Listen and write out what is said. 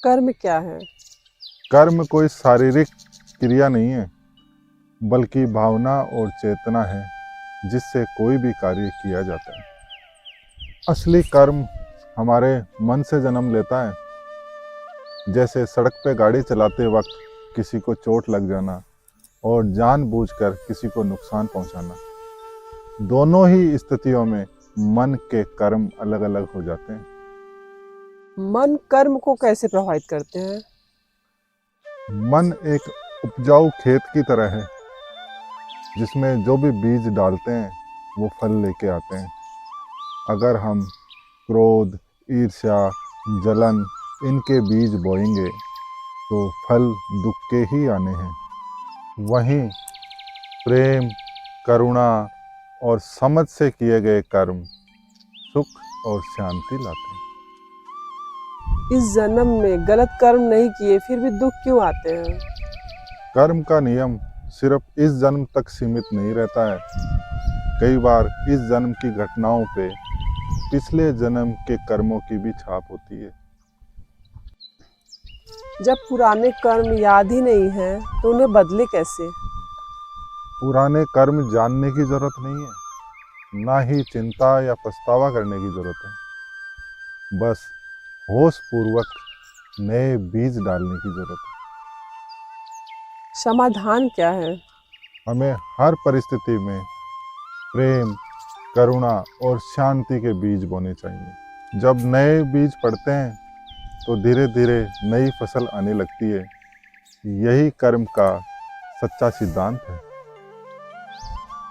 कर्म क्या है? कर्म कोई शारीरिक क्रिया नहीं है, बल्कि भावना और चेतना है जिससे कोई भी कार्य किया जाता है। असली कर्म हमारे मन से जन्म लेता है, जैसे सड़क पे गाड़ी चलाते वक्त किसी को चोट लग जाना और जानबूझकर किसी को नुकसान पहुंचाना। दोनों ही स्थितियों में मन के कर्म अलग अलग हो जाते हैं। मन कर्म को कैसे प्रभावित करते हैं? मन एक उपजाऊ खेत की तरह है, जिसमें जो भी बीज डालते हैं वो फल लेके आते हैं। अगर हम क्रोध, ईर्ष्या, जलन इनके बीज बोएंगे तो फल दुख के ही आने हैं। वहीं प्रेम, करुणा और समझ से किए गए कर्म सुख और शांति लाते हैं। इस जन्म में गलत कर्म नहीं किए फिर भी दुख क्यों आते हैं? कर्म का नियम सिर्फ इस जन्म तक सीमित नहीं रहता है। कई बार इस जन्म की घटनाओं पे पिछले जन्म के कर्मों की भी छाप होती है। जब पुराने कर्म याद ही नहीं है तो उन्हें बदले कैसे? पुराने कर्म जानने की जरूरत नहीं है, ना ही चिंता या पछतावा करने की जरूरत है। बस होश पूर्वक नए बीज डालने की जरूरत है। समाधान क्या है? हमें हर परिस्थिति में प्रेम, करुणा और शांति के बीज बोने चाहिए। जब नए बीज पड़ते हैं तो धीरे धीरे नई फसल आने लगती है। यही कर्म का सच्चा सिद्धांत है।